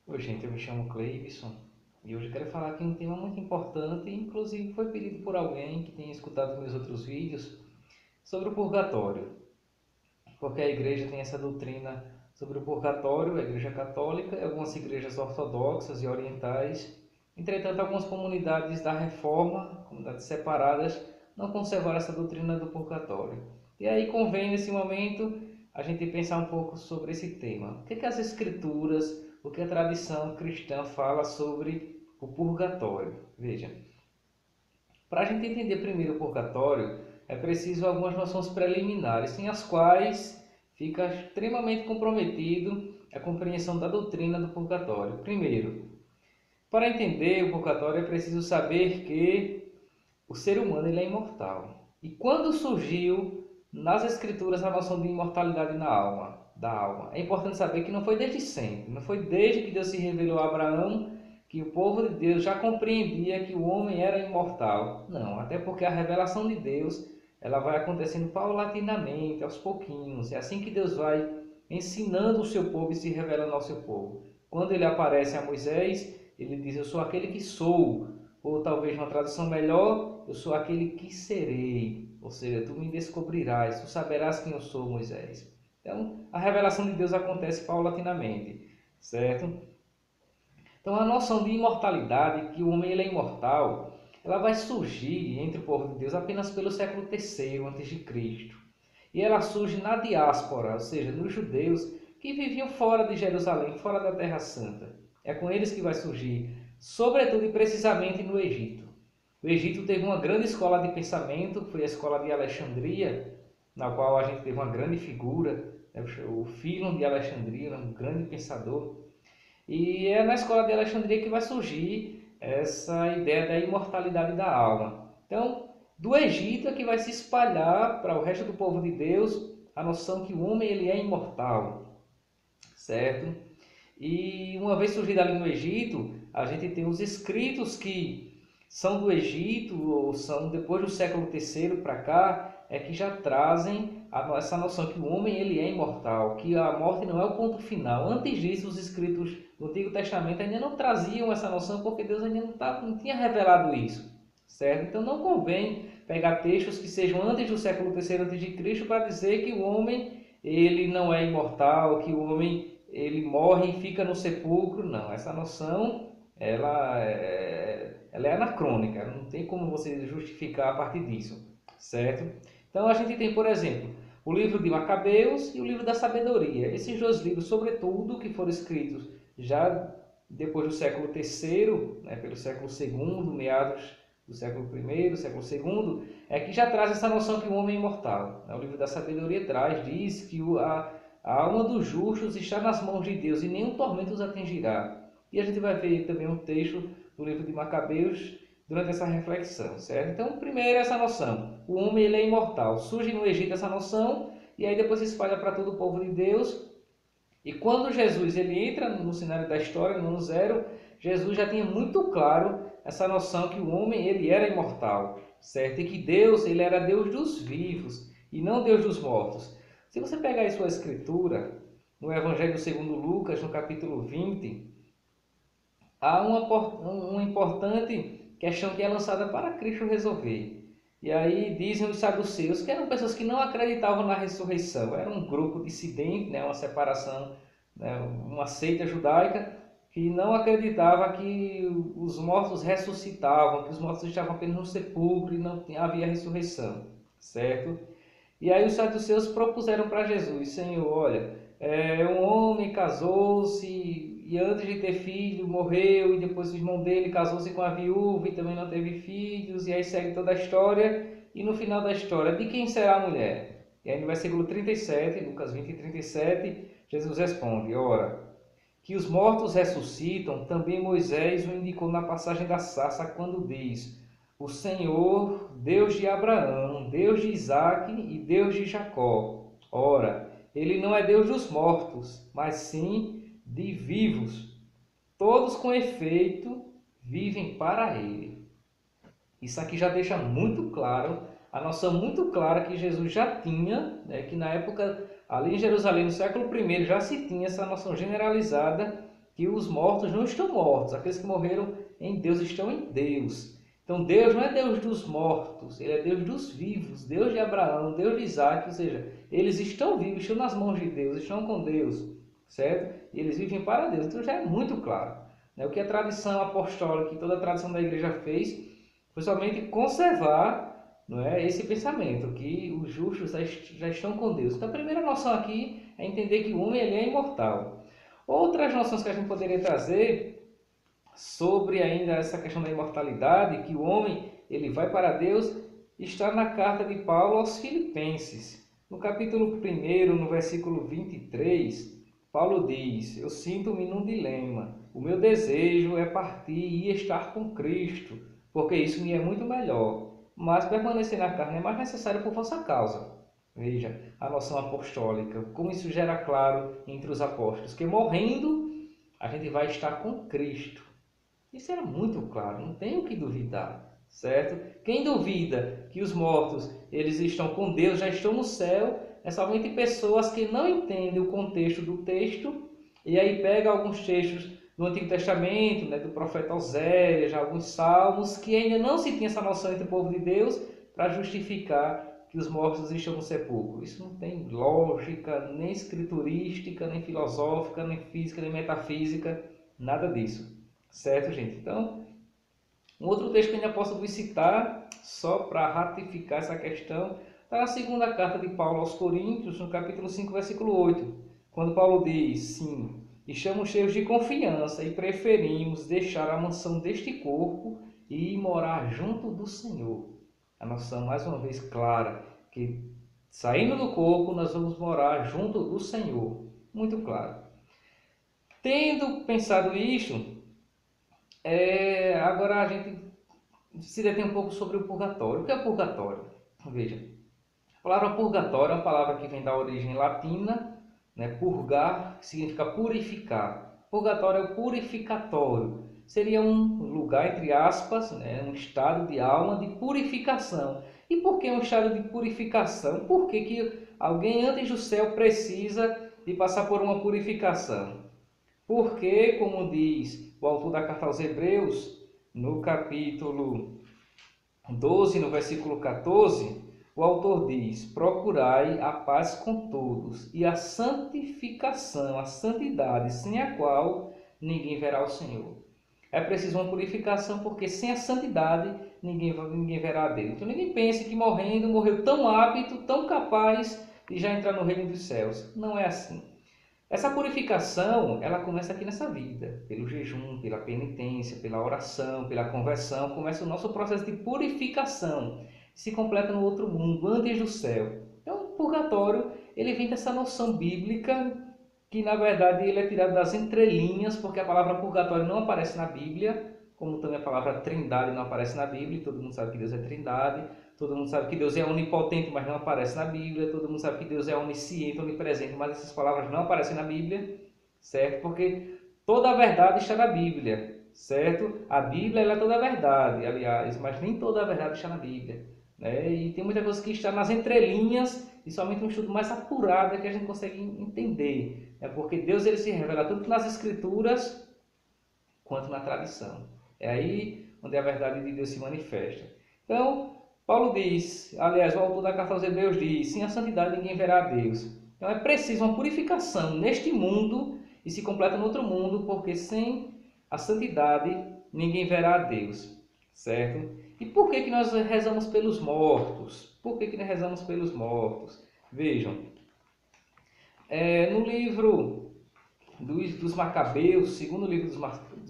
Oi, gente, eu me chamo Cleibson e hoje quero falar aqui um tema muito importante, inclusive foi pedido por alguém que tenha escutado meus outros vídeos sobre o purgatório, porque a igreja tem essa doutrina sobre o purgatório, a igreja católica e algumas igrejas ortodoxas e orientais. Entretanto, algumas comunidades da reforma, comunidades separadas, não conservaram essa doutrina do purgatório. E aí convém, nesse momento, a gente pensar um pouco sobre esse tema. O que as escrituras, o que a tradição cristã fala sobre o purgatório? Veja, para a gente entender primeiro o purgatório, é preciso algumas noções preliminares, sem as quais fica extremamente comprometido a compreensão da doutrina do purgatório. Primeiro, para entender o purgatório é preciso saber que o ser humano ele é imortal. E quando surgiu nas escrituras a noção de imortalidade na alma, da alma? É importante saber que não foi desde sempre, não foi desde que Deus se revelou a Abraão que o povo de Deus já compreendia que o homem era imortal. Não, até porque a revelação de Deus ela vai acontecendo paulatinamente, aos pouquinhos. É assim que Deus vai ensinando o seu povo e se revelando ao seu povo. Quando ele aparece a Moisés, ele diz: Eu sou aquele que sou. Ou talvez uma tradução melhor: Eu sou aquele que serei. Ou seja, tu me descobrirás, tu saberás quem eu sou, Moisés. Então, a revelação de Deus acontece paulatinamente, certo? Então, a noção de imortalidade, que o homem ele é imortal, ela vai surgir entre o povo de Deus apenas pelo século terceiro a.C. E ela surge na diáspora, ou seja, nos judeus que viviam fora de Jerusalém, fora da Terra Santa. É com eles que vai surgir, sobretudo e precisamente no Egito. O Egito teve uma grande escola de pensamento, que foi a escola de Alexandria, na qual a gente teve uma grande figura, o Fílon de Alexandria, um grande pensador. E é na escola de Alexandria que vai surgir essa ideia da imortalidade da alma. Então, do Egito é que vai se espalhar para o resto do povo de Deus a noção que o homem ele é imortal, certo? E uma vez surgida ali no Egito, a gente tem os escritos que são do Egito, ou são depois do século terceiro para cá, é que já trazem essa noção que o homem ele é imortal, que a morte não é o ponto final. Antes disso, os escritos do Antigo Testamento ainda não traziam essa noção, porque Deus ainda não tinha revelado isso, certo? Então não convém pegar textos que sejam antes do século terceiro antes de Cristo para dizer que o homem ele não é imortal, que o homem ele morre e fica no sepulcro. Não, essa noção ela é anacrônica, não tem como você justificar a partir disso, certo? Então a gente tem, por exemplo, o livro de Macabeus e o livro da Sabedoria. Esses dois livros, sobretudo, que foram escritos já depois do século terceiro, né, pelo século segundo, meados do século primeiro, século segundo, é que já traz essa noção que o homem é imortal. O livro da Sabedoria traz, diz que a alma dos justos está nas mãos de Deus e nenhum tormento os atingirá. E a gente vai ver também um texto do livro de Macabeus durante essa reflexão, certo? Então, primeiro essa noção, o homem ele é imortal. Surge no Egito essa noção e aí depois se espalha para todo o povo de Deus. E quando Jesus ele entra no cenário da história, no ano zero, Jesus já tinha muito claro essa noção que o homem ele era imortal, certo? E que Deus ele era Deus dos vivos e não Deus dos mortos. Se você pegar aí sua escritura, no Evangelho segundo Lucas, no capítulo 20, há uma importante questão que é lançada para Cristo resolver. E aí dizem os saduceus, que eram pessoas que não acreditavam na ressurreição, era um grupo dissidente, né, uma separação, né, uma seita judaica que não acreditava que os mortos ressuscitavam, que os mortos estavam apenas no sepulcro e não havia ressurreição, certo? E aí os saduceus propuseram para Jesus: Senhor, olha, um homem casou-se e antes de ter filho morreu, e depois o irmão dele casou-se com a viúva e também não teve filhos, e aí segue toda a história, e no final da história, de quem será a mulher? E aí no versículo 37, Lucas 20 e 37, Jesus responde: Ora, que os mortos ressuscitam, também Moisés o indicou na passagem da sarça, quando diz: O Senhor, Deus de Abraão, Deus de Isaque e Deus de Jacó. Ora, ele não é Deus dos mortos, mas sim de vivos. Todos com efeito vivem para ele. Isso aqui já deixa muito claro, a noção muito clara que Jesus já tinha, que na época, ali em Jerusalém, no século I, já se tinha essa noção generalizada que os mortos não estão mortos, aqueles que morreram em Deus estão em Deus. Então Deus não é Deus dos mortos, Ele é Deus dos vivos, Deus de Abraão, Deus de Isaac, ou seja, eles estão vivos, estão nas mãos de Deus, estão com Deus, certo? E eles vivem para Deus, então já é muito claro. O que a tradição apostólica e toda a tradição da igreja fez foi somente conservar, não é, esse pensamento, que os justos já estão com Deus. Então a primeira noção aqui é entender que o homem ele é imortal. Outras noções que a gente poderia trazer sobre ainda essa questão da imortalidade, que o homem ele vai para Deus, está na carta de Paulo aos Filipenses. No capítulo 1, no versículo 23, Paulo diz: eu sinto-me num dilema. O meu desejo é partir e estar com Cristo, porque isso me é muito melhor. Mas permanecer na carne é mais necessário por vossa causa. Veja a noção apostólica, como isso gera claro entre os apóstolos, que morrendo a gente vai estar com Cristo. Isso era muito claro, não tem o que duvidar, certo? Quem duvida que os mortos eles estão com Deus, já estão no céu, é somente pessoas que não entendem o contexto do texto e aí pega alguns textos do Antigo Testamento, do profeta Oséias, alguns salmos, que ainda não se tinha essa noção entre o povo de Deus para justificar que os mortos estão no sepulcro. Isso não tem lógica, nem escriturística, nem filosófica, nem física, nem metafísica, nada disso. Certo, gente? Então, um outro texto que eu ainda posso citar, só para ratificar essa questão, está na segunda carta de Paulo aos Coríntios, no capítulo 5, versículo 8, quando Paulo diz: sim, estamos cheios de confiança e preferimos deixar a mansão deste corpo e ir morar junto do Senhor. A noção, mais uma vez, clara, que saindo do corpo nós vamos morar junto do Senhor. Muito claro. Tendo pensado isto, agora a gente se detém um pouco sobre o purgatório. O que é o purgatório? Veja, a palavra purgatório é uma palavra que vem da origem latina, purgar, que significa purificar. Purgatório é o purificatório. Seria um lugar, entre aspas, um estado de alma de purificação. E por que um estado de purificação? Por que alguém antes do céu precisa de passar por uma purificação? Porque, como diz o autor da carta aos Hebreus, no capítulo 12, no versículo 14, o autor diz: procurai a paz com todos e a santificação, a santidade, sem a qual ninguém verá o Senhor. É preciso uma purificação, porque sem a santidade ninguém verá a Deus. Então ninguém pense que morrendo, morreu tão apto, tão capaz de já entrar no reino dos céus. Não é assim. Essa purificação, ela começa aqui nessa vida, pelo jejum, pela penitência, pela oração, pela conversão. Começa o nosso processo de purificação, se completa no outro mundo, antes do céu. Então, o purgatório, ele vem dessa noção bíblica, que na verdade ele é tirado das entrelinhas, porque a palavra purgatório não aparece na Bíblia, como também a palavra trindade não aparece na Bíblia, todo mundo sabe que Deus é trindade. Todo mundo sabe que Deus é onipotente, mas não aparece na Bíblia. Todo mundo sabe que Deus é onisciente, onipresente, mas essas palavras não aparecem na Bíblia, certo? Porque toda a verdade está na Bíblia, certo? A Bíblia ela é toda a verdade, aliás, mas nem toda a verdade está na Bíblia, E tem muita coisa que está nas entrelinhas e somente um estudo mais apurado é que a gente consegue entender. Porque Deus ele se revela tanto nas Escrituras quanto na tradição. É aí onde a verdade de Deus se manifesta. Então, Paulo diz, aliás, o autor da carta aos Hebreus diz: sem a santidade ninguém verá a Deus. Então é preciso uma purificação neste mundo e se completa no outro mundo, porque sem a santidade ninguém verá a Deus, certo? E por que nós rezamos pelos mortos? Por que nós rezamos pelos mortos? Vejam, no livro dos Macabeus, segundo livro dos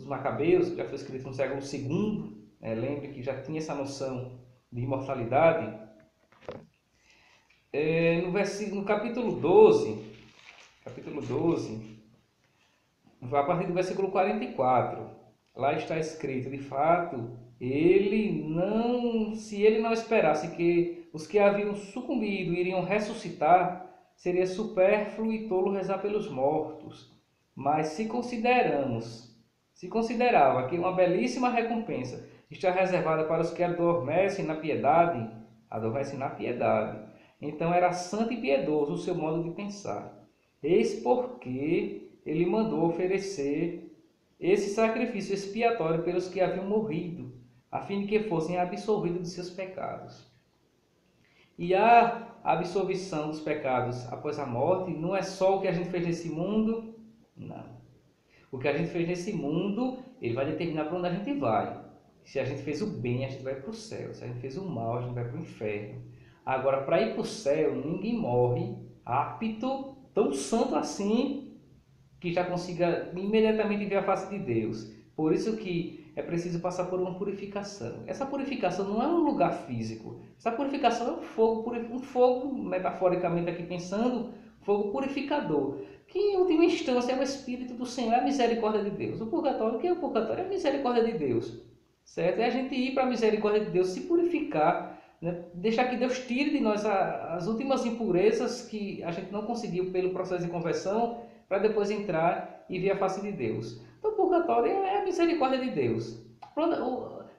Macabeus, que já foi escrito no século II, lembre que já tinha essa noção de imortalidade, no capítulo 12, a partir do versículo 44, lá está escrito: de fato, se ele não esperasse que os que haviam sucumbido iriam ressuscitar, seria supérfluo e tolo rezar pelos mortos. Mas se considerava que uma belíssima recompensa está reservada para os que adormecem na piedade, então era santo e piedoso o seu modo de pensar. Eis porque ele mandou oferecer esse sacrifício expiatório pelos que haviam morrido, a fim de que fossem absolvidos de seus pecados. E a absolvição dos pecados após a morte não é só o que a gente fez nesse mundo, não. O que a gente fez nesse mundo, ele vai determinar para onde a gente vai. Se a gente fez o bem, a gente vai para o céu. Se a gente fez o mal, a gente vai para o inferno. Agora, para ir para o céu, ninguém morre apto, tão santo assim, que já consiga imediatamente ver a face de Deus. Por isso que é preciso passar por uma purificação. Essa purificação não é um lugar físico. Essa purificação é um fogo, metaforicamente aqui pensando, fogo purificador, que em última instância é o Espírito do Senhor, é a misericórdia de Deus. O purgatório, o que é o purgatório? É a misericórdia de Deus, certo? É a gente ir para a misericórdia de Deus, se purificar, né? Deixar que Deus tire de nós as últimas impurezas que a gente não conseguiu pelo processo de conversão, para depois entrar e ver a face de Deus. Então o purgatório é a misericórdia de Deus.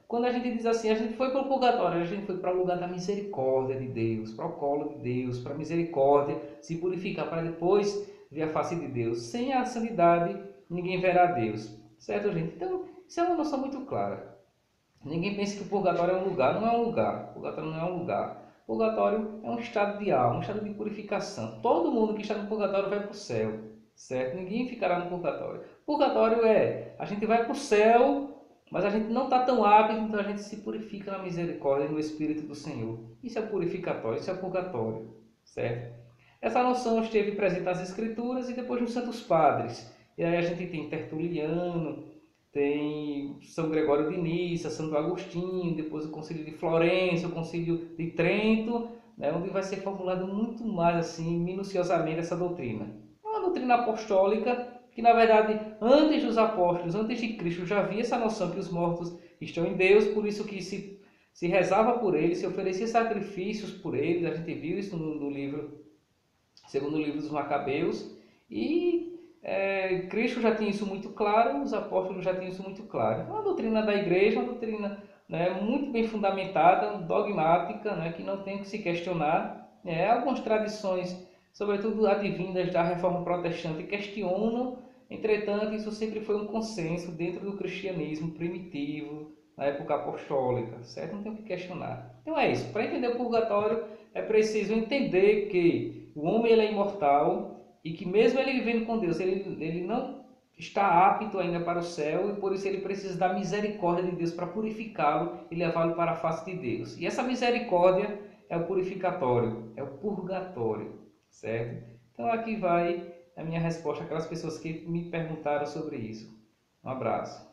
Quando a gente diz assim, a gente foi para o purgatório, a gente foi para o lugar da misericórdia de Deus, para o colo de Deus, para a misericórdia, se purificar para depois ver a face de Deus. Sem a santidade, ninguém verá Deus. Certo, gente? Então, isso é uma noção muito clara. Ninguém pensa que o purgatório é um lugar. Não é um lugar. O purgatório não é um lugar. O purgatório é um estado de alma, um estado de purificação. Todo mundo que está no purgatório vai para o céu. Certo? Ninguém ficará no purgatório. Purgatório é, a gente vai para o céu, mas a gente não está tão hábil, então a gente se purifica na misericórdia e no Espírito do Senhor. Isso é o purificatório, isso é o purgatório. Certo? Essa noção esteve presente nas Escrituras e depois nos Santos Padres. E aí a gente tem Tertuliano, tem São Gregório de Nissa, Santo Agostinho, depois o Concílio de Florença, o Concílio de Trento, né, onde vai ser formulado muito mais assim, minuciosamente essa doutrina. É uma doutrina apostólica que, na verdade, antes dos apóstolos, antes de Cristo, já havia essa noção que os mortos estão em Deus, por isso que se rezava por eles, se oferecia sacrifícios por eles. A gente viu isso no livro, segundo o livro dos Macabeus, e Cristo já tinha isso muito claro, os apóstolos já tinham isso muito claro. Então, a doutrina da igreja é uma doutrina, né, muito bem fundamentada, dogmática, né, que não tem que se questionar. Algumas tradições, sobretudo advindas da Reforma Protestante, questionam, entretanto, isso sempre foi um consenso dentro do cristianismo primitivo, na época apostólica, certo? Não tem o que questionar. Então é isso, para entender o purgatório é preciso entender que o homem ele é imortal, e que mesmo ele vivendo com Deus, ele não está apto ainda para o céu, e por isso ele precisa da misericórdia de Deus para purificá-lo e levá-lo para a face de Deus. E essa misericórdia é o purificatório, é o purgatório, certo? Então aqui vai a minha resposta àquelas pessoas que me perguntaram sobre isso. Um abraço.